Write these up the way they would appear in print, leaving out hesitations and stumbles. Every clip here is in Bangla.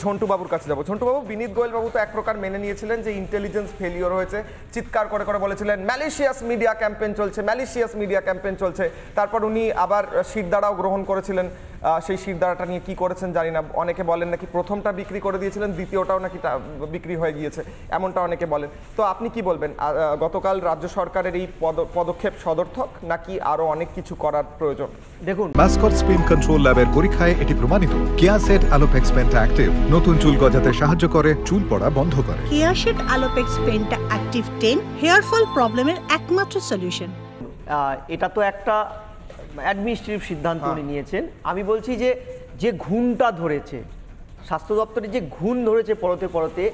ঝন্টু বাবুর কাছে যাব। ঝন্টু বাবু, বিনীত গোয়েল বাবু তো এক প্রকার মেনে নিয়েছিলেন যে ইন্টেলিজেন্স ফেলিওর হয়েছে, চিৎকার করে করে বলেছিলেন ম্যালিশিয়াস মিডিয়া ক্যাম্পেইন চলছে, ম্যালিশিয়াস মিডিয়া ক্যাম্পেইন চলছে। তারপর উনি আবার শিরদাঁড়াও গ্রহণ করেছিলেন। সেই শিরদাঁড়াটা নিয়ে কি করেছেন জানি না, অনেকে বলেন নাকি প্রথমটা বিক্রি করে দিয়েছিলেন, দ্বিতীয়টাও নাকি বিক্রি হয়ে গিয়েছে, এমনটা অনেকে বলেন। তো আপনি কি বলবেন, গতকাল রাজ্য সরকারের এই পদক্ষেপ সদর্থক নাকি আরো অনেক কিছু করার প্রয়োজন? দেখুন, মাস্কট স্পিন কন্ট্রোল ল্যাবের পরীক্ষায় এটি প্রমাণিত। কেয়াসেট আলোপেক্স পেন্টা অ্যাক্টিভ নতুন চুল গজাতে সাহায্য করে, চুল পড়া বন্ধ করে। Keya Seth Alopex penta active 10 hair fall প্রবলেমের একমাত্র সলিউশন। এটা তো একটা অ্যাডমিনিস্ট্রেটিভ সিদ্ধান্ত উনি নিয়েছেন। আমি বলছি যে ঘুণটা ধরেছে স্বাস্থ্য দপ্তরে, যে ঘুণ ধরেছে পরতে পরতে,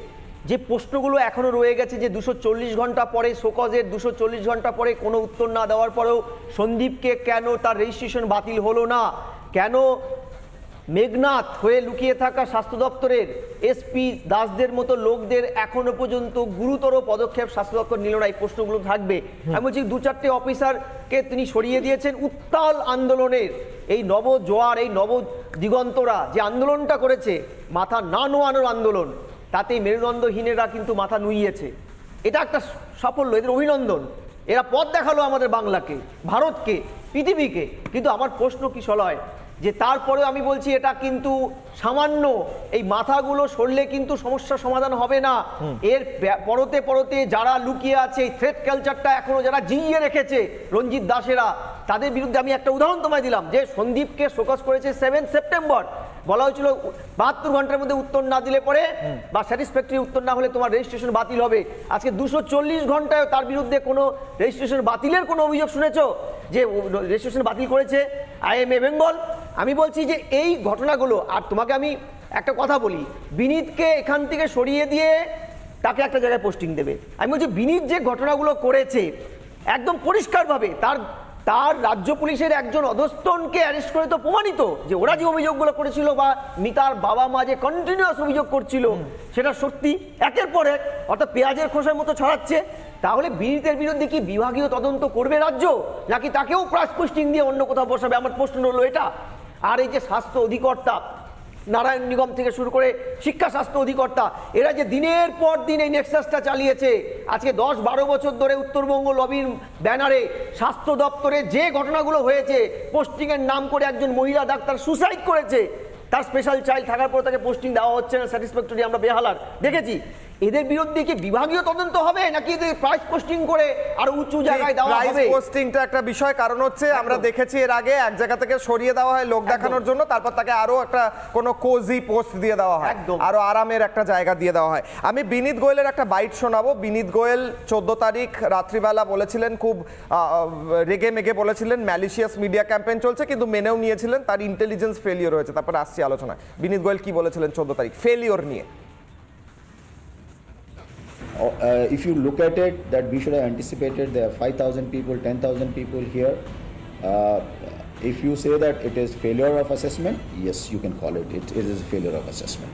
যে প্রশ্নগুলো এখনো রয়ে গেছে, যে 240 ঘন্টা পরে শোকজের 240 ঘন্টা পরে কোনো উত্তর না দেওয়ার পরেও সন্দীপকে কেন তার রেজিস্ট্রেশন বাতিল হলো না, কেন মেঘনাথ হয়ে লুকিয়ে থাকা স্বাস্থ্য দপ্তরের এসপি দাসদের মতো লোকদের এখনো পর্যন্ত গুরুতর পদক্ষেপ স্বাস্থ্য দপ্তর নিল না, এই প্রশ্নগুলো থাকবে। আমি বলছি 2-4টে অফিসারকে তিনি সরিয়ে দিয়েছেন। উত্তাল আন্দোলনের এই নব জোয়ার, এই নব দিগন্তরা যে আন্দোলনটা করেছে, মাথা না নোয়ানোর আন্দোলন, তাতেই মেরুদণ্ডহীনেরা কিন্তু মাথা নুইয়েছে। এটা একটা সাফল্য, এদের অভিনন্দন। এরা পথ দেখালো আমাদের বাংলাকে, ভারতকে, পৃথিবীকে। কিন্তু আমার প্রশ্ন কি সলয় যে তারপরেও আমি বলছি এটা কিন্তু সামান্য, এই মাথাগুলো সরলে কিন্তু সমস্যার সমাধান হবে না। এর পরতে পরতে যারা লুকিয়ে আছে, এই থ্রেট কালচারটা এখনো যারা জিইয়ে রেখেছে, রঞ্জিত দাসেরা, তাদের বিরুদ্ধে আমি একটা উদাহরণ তোমায় দিলাম যে সন্দীপকে শোকজ করেছে 7 সেপ্টেম্বর। বলা হয়েছিল 72 ঘন্টার মধ্যে উত্তর না দিলে পরে বা স্যাটিসফ্যাক্টরি উত্তর না হলে তোমার রেজিস্ট্রেশন বাতিল হবে। আজকে 240 ঘন্টায় তার বিরুদ্ধে কোনো রেজিস্ট্রেশন বাতিলের কোনো অভিযোগ শুনেছো যে রেজিস্ট্রেশন বাতিল করেছে আইএমএ বেঙ্গল? আমি বলছি যে এই ঘটনাগুলো, আর তোমাকে আমি একটা কথা বলি, বিনীতকে এখান থেকে সরিয়ে দিয়ে তাকে একটা জায়গায় পোস্টিং দেবে। আমি বলছি বিনীত যে ঘটনাগুলো করেছে একদম পরিষ্কারভাবে তার রাজ্য পুলিশের একজন অধস্তনকে অ্যারেস্ট করে তো প্রমাণিত যে ওরা যে অভিযোগগুলো করেছিল বা মিতার বাবা মা যে কন্টিনিউয়াস অভিযোগ করছিল সেটা সত্যি একের পর এক, অর্থাৎ পেঁয়াজের খোসার মতো ছড়াচ্ছে। তাহলে বিনীতের বিরুদ্ধে কি বিভাগীয় তদন্ত করবে রাজ্য, নাকি তাকেও প্রাইস পোস্টিং দিয়ে অন্য কোথাও বসাবে? আমার প্রশ্ন হলো এটা। আর এই যে স্বাস্থ্য অধিকর্তা, নারায়ণ নিগম থেকে শুরু করে শিক্ষা স্বাস্থ্য অধিকর্তা, এরা যে দিনের পর দিন এই নেক্সাসটা চালিয়েছে, আজকে 10-12 বছর ধরে উত্তরবঙ্গ লবির ব্যানারে স্বাস্থ্য দপ্তরে যে ঘটনাগুলো হয়েছে, পোস্টিংয়ের নাম করে একজন মহিলা ডাক্তার সুসাইড করেছে, তার স্পেশাল চাইল্ড থাকার পর তাকে পোস্টিং দেওয়া হচ্ছে না স্যাটিসফ্যাক্টরি, আমরা বেহালার দেখেছি। এদের বিরুদ্ধে কি বিভাগীয় তদন্ত হবে, নাকি এদের প্রাইস পোস্টিং করে আরো উঁচু জায়গায় দেওয়া হবে? প্রাইস পোস্টিংটা একটা বিষয়, কারণ হচ্ছে আমরা দেখেছি এর আগে এক জায়গা থেকে সরিয়ে দেওয়া হয় লোক দেখানোর জন্য, তারপর তাকে আরো একটা কোনো কোজি পোস্ট দিয়ে দেওয়া হয়, আরো আরামের একটা জায়গা দিয়ে দেওয়া হয়। আমি বিনীত গোয়েলের একটা বাইট শোনাবো। বিনীত গোয়েল 14 তারিখ রাত্রিবেলা বলেছিলেন, খুব রেগে মেগে বলেছিলেন ম্যালিশিয়াস মিডিয়া ক্যাম্পেইন চলছে, কিন্তু মেনেও নিয়েছিলেন তার ইন্টেলিজেন্স ফেলিওর হয়েছে। তারপরে আসছি আলোচনায়। বিনীত গোয়েল কি বলেছিলেন 14 তারিখ ফেলিওর নিয়ে? If you look at it, that we should have anticipated there are 5,000 people, 10,000 people here. If you say that it is failure of assessment, yes, you can call it. It is a failure of assessment.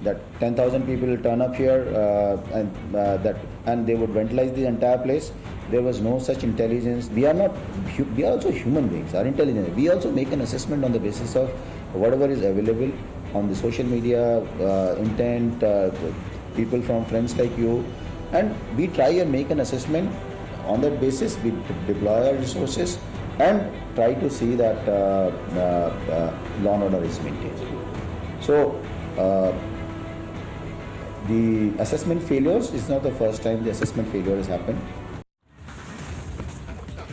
That 10,000 people will turn up here and they would vandalize the entire place. There was no such intelligence. We are also human beings. Our intelligence. We also make an assessment on the basis of whatever is available on the social media, intent. People from friends like you, and we try and make an assessment. On that basis, we deploy our resources and try to see that law and order is maintained. So the assessment failures is not the first time the assessment failure has happened.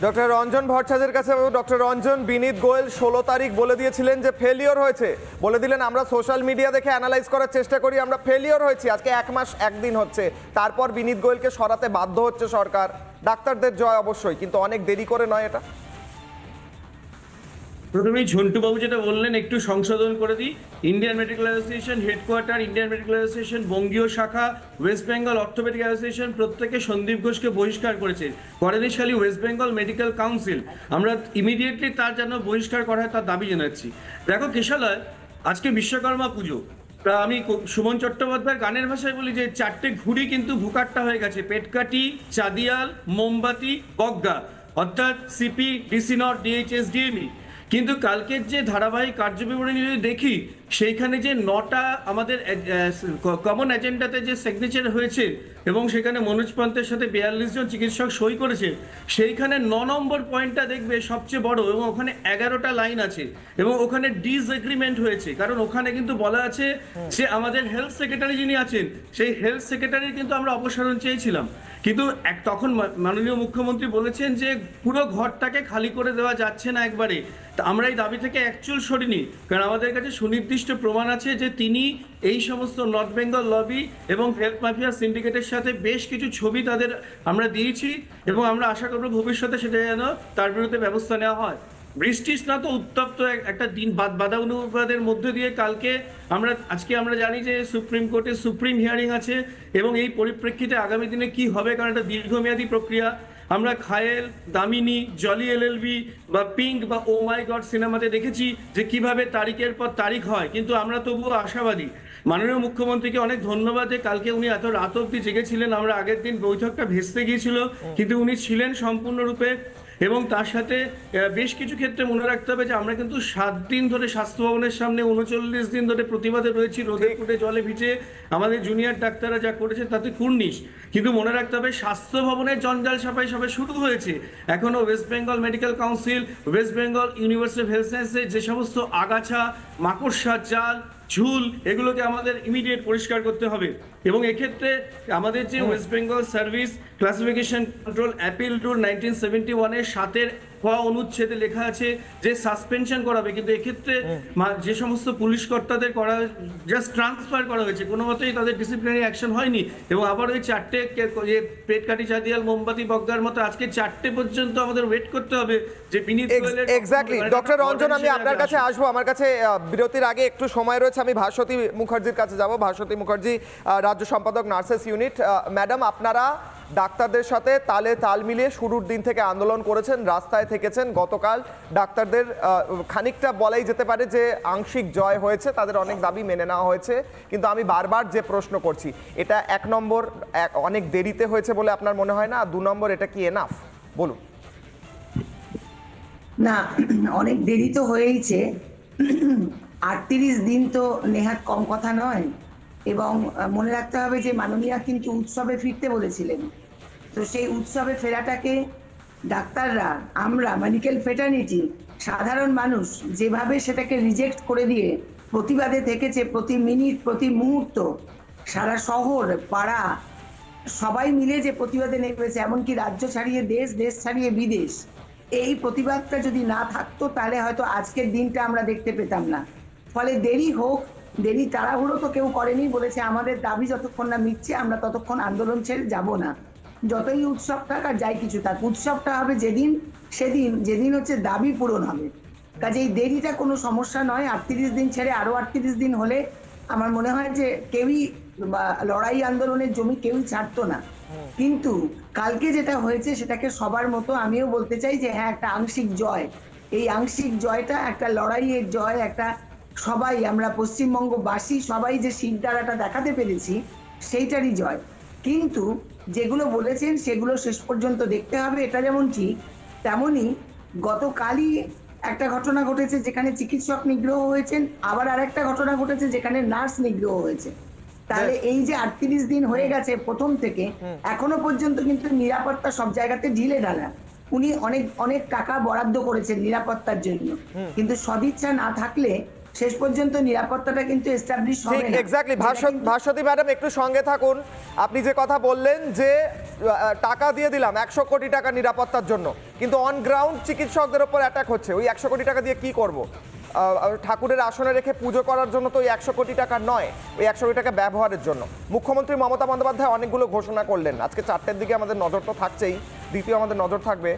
Doctor Ranjan ভট্টাচার্যের কাছে। ডক্টর রঞ্জন, বিনীত গোয়েল 16 তারিখ বলে দিয়েছিলেন যে ফেলিওর হয়েছে, বলে দিলেন আমরা সোশ্যাল মিডিয়া দেখে অ্যানালাইজ করার চেষ্টা করি, আমরা ফেলিওর হয়েছি। আজকে 1 মাস 1 দিন হচ্ছে, তারপর বিনীত গোয়েলকে সরাতে বাধ্য হচ্ছে সরকার। ডাক্তারদের জয় অবশ্যই, কিন্তু অনেক দেরি করে নয় এটা? প্রথমেই ঝন্টুবাবু যেটা বললেন একটু সংশোধন করে দিই। Indian medical association headquarter, Indian medical association বঙ্গীয় শাখা, ওয়েস্ট বেঙ্গল অর্থোপেডিক অ্যাসোসিয়েশন প্রত্যেকে সন্দীপ ঘোষকে বহিষ্কার করেছে। করেনি খালি ওয়েস্ট বেঙ্গল মেডিকেল কাউন্সিল। আমরা ইমিডিয়েটলি তার যেন বহিষ্কার করা হয় তার দাবি জানাচ্ছি। দেখো কেশালয়, আজকে বিশ্বকর্মা পুজো, তা আমি সুমন চট্টোপাধ্যায়ের গানের ভাষায় বলি যে 4টে ঘুড়ি কিন্তু ভুকাট্টা হয়ে গেছে, পেটকাঠি, চাঁদিয়াল, মোমবাতি, বগ্গা, অর্থাৎ CP, DC not, DHS, DME. কিন্তু কালকের যে ধারাবাহিক কার্যবিবরণী যদি দেখি, সেইখানে যে 9টা আমাদের কমন এজেন্ডাতে যে সিগনেচার হয়েছে এবং সেখানে মনোজ পন্থের সাথে 42 জন চিকিৎসক সই করেছে, সেইখানে 9 নম্বর পয়েন্টটা দেখবে সবচেয়ে বড়, এবং ওখানে 11টা লাইন আছে এবং ওখানে ডিসএগ্রিমেন্ট হয়েছে। কারণ ওখানে কিন্তু বলা আছে যে আমাদের হেলথ সেক্রেটারি যিনি আছেন সেই হেলথ সেক্রেটারির কিন্তু আমরা অপসারণ চেয়েছিলাম, কিন্তু তখন মাননীয় মুখ্যমন্ত্রী বলেছেন যে পুরো ঘরটাকে খালি করে দেওয়া যাচ্ছে না একবারে। তা আমরা এই দাবি থেকে অ্যাকচুয়াল সরিনি, কারণ আমাদের কাছে সুনির্দিষ্ট প্রমাণ আছে যে তিনি এই সমস্ত নর্থ বেঙ্গল লবি এবং হেলথ মাফিয়া সিন্ডিকেটের সাথে বেশ কিছু ছবি তাদের আমরা দিয়েছি, এবং আমরা আশা করব ভবিষ্যতে সেটা যেন তার বিরুদ্ধে ব্যবস্থা নেওয়া হয়। বৃষ্টি স্নাত উত্তপ্ত একটা দিন বাধা অনুবাদের মধ্যে দিয়ে আজকে আমরা জানি যে সুপ্রিম কোর্টে সুপ্রিম হিয়ারিং আছে, এবং এই পরিপ্রেক্ষিতে আগামী দিনে কি হবে, কারণ এটা দীর্ঘমেয়াদী প্রক্রিয়া। আমরা খায়েল, দামিনী, জলি এলএলবি বা পিঙ্ক বা ও মাই গড সিনেমাতে দেখেছি যে কিভাবে তারিখের পর তারিখ হয়, কিন্তু আমরা তবুও আশাবাদী। মাননীয় মুখ্যমন্ত্রীকে অনেক ধন্যবাদ যে কালকে উনি এত রাত অবধি জেগেছিলেন। আমরা আগের দিন বৈঠকটা ভেস্তে গিয়েছিল, কিন্তু উনি ছিলেন সম্পূর্ণরূপে। এবং তার সাথে বেশ কিছু ক্ষেত্রে মনে রাখতে হবে যে আমরা কিন্তু 7 দিন ধরে স্বাস্থ্য ভবনের সামনে 39 দিন ধরে প্রতিবাদে রয়েছি, রোদে পুটে জলে ভিজে। আমাদের জুনিয়র ডাক্তাররা যা করেছে তাতে কুর্নিশ, কিন্তু মনে রাখতে হবে স্বাস্থ্য ভবনের জঞ্জাল সাফাই সবে শুরু হয়েছে। এখনো West Bengal medical council, West Bengal university of health সায়েন্সের যে সমস্ত আগাছা, মাকড়সার জাল, ঝুল, এগুলোকে আমাদের ইমিডিয়েট পরিষ্কার করতে হবে। এবং এক্ষেত্রে আমাদের যে West Bengal service classification control appeal rule 1971-এর 7-এর ক অনুচ্ছেদে লেখা আছে যে সাসপেনশন করাবে, কিন্তু এক্ষেত্রে যে সমস্ত পুলিশ কর্তাদের করা জাস্ট ট্রান্সফার করা হয়েছে, কোনো মতেই তাদের ডিসিপ্লিনারি অ্যাকশন হয়নি। এবং আবার ওই 4টে পেট কাটি চাঁদিয়াল মোমবাতি বগ্গার মতো আজকে 4টে পর্যন্ত আমাদের ওয়েট করতে হবে যে বিনীত গোয়েলের। এক্স্যাক্টলি ডক্টর রঞ্জন, আমি আপনার কাছে আসবো। আমার কাছে বিরতির আগে একটু সময় রয়েছে, আমি ভাস্বতী মুখার্জির কাছে যাব। ভাস্বতী মুখার্জি, রাজ্য সম্পাদক নার্সেস ইউনিট। ম্যাডাম, আপনারা ডাক্তারদের সাথে তালে তাল মিলিয়ে শুরুর দিন থেকে আন্দোলন করেছেন, রাস্তায় থেকেছেন। গতকাল ডাক্তারদের খানিকটা বলাই যেতে পারে যে আংশিক জয় হয়েছে, তাদের অনেক দাবি মেনে নেওয়া হয়েছে। কিন্তু আমি বারবার যে প্রশ্ন করছি, এটা 1 নম্বর অনেক দেরিতে হয়েছে বলে আপনার মনে হয় না? আর 2 নম্বর, এটা কি এনাফ? বলুন। না, অনেক দেরি তো হয়েইছে। 38 দিন তো নেহাত কম কথা নয়। এবং মনে রাখতে হবে যে মাননীয়া কিন্তু উৎসবে ফিরতে বলেছিলেন। তো সেই উৎসবে ফেরাটাকে ডাক্তাররা, আমরা মেডিকেল ফ্রেটার্নিটি, সাধারণ মানুষ যেভাবে সেটাকে রিজেক্ট করে দিয়ে প্রতিবাদে থেকেছে, প্রতি মিনিট প্রতি মুহূর্ত, সারা শহর পাড়া সবাই মিলে যে প্রতিবাদে নেমেছে, এমনকি রাজ্য ছাড়িয়ে দেশ, দেশ ছাড়িয়ে বিদেশ, এই প্রতিবাদটা যদি না থাকতো তাহলে হয়তো আজকের দিনটা আমরা দেখতে পেতাম না। ফলে দেরি হোক, দেরি তাড়াহুড়ো তো কেউ করেনি, বলেছে আমাদের দাবি যতক্ষণ না মিটছে আমরা ততক্ষণ আন্দোলন ছেড়ে যাব না। যতই উৎসব থাক আর যাই কিছু থাক, উৎসবটা হবে যেদিন হচ্ছে দাবি পূরণ হবে। কাজেই দেরিটা কোনো সমস্যা নয়। 38 দিন ছেড়ে আরো 38 দিন হলে আমার মনে হয় যে কেউই লড়াই আন্দোলনের জমি কেউই ছাড়তো না। কিন্তু কালকে যেটা হয়েছে সেটাকে সবার মতো আমিও বলতে চাই যে হ্যাঁ, একটা আংশিক জয়। এই আংশিক জয়টা একটা লড়াইয়ের জয়, একটা সবাই আমরা পশ্চিমবঙ্গবাসী সবাই যে শিরদাঁড়াটা দেখাতে পেরেছি সেইটারই জয়। কিন্তু যেগুলো বলেছেন সেগুলো শেষ পর্যন্ত দেখতে হবে। এটা যেমন ঠিক, তেমনই গতকালই একটা ঘটনা ঘটেছে যেখানে চিকিৎসক নিগ্রহ হয়েছেন, আবার আরেকটা ঘটনা ঘটেছে যেখানে নার্স নিগ্রহ হয়েছে। তাহলে এই যে 38 দিন হয়ে গেছে প্রথম থেকে, এখনো পর্যন্ত কিন্তু নিরাপত্তা সব জায়গাতে ঢিলে ঢালা। উনি অনেক টাকা বরাদ্দ করেছেন নিরাপত্তার জন্য, কিন্তু সদিচ্ছা না থাকলে শেষ পর্যন্ত নিরাপত্তাটা কিন্তু এস্টাবলিশ হবে না। এক্স্যাক্টলি। ভাস্বতী ম্যাডাম, একটু সঙ্গে থাকুন। আপনি যে কথা বললেন যে টাকা দিয়ে দিলাম 100 কোটি টাকা নিরাপত্তার জন্য, কিন্তু অন গ্রাউন্ড চিকিৎসকদের উপর অ্যাটাক হচ্ছে। ওই 100 কোটি টাকা দিয়ে কি করব? ঠাকুরের আসনে রেখে পুজো করার জন্য তো ওই 100 কোটি টাকা নয়, ওই 100 কোটি টাকা ব্যবহারের জন্য। মুখ্যমন্ত্রী মমতা বন্দ্যোপাধ্যায় অনেকগুলো ঘোষণা করলেন। আজকে 4টের দিকে আমাদের নজর তো থাকছেই, দ্বিতীয় আমাদের নজর থাকবে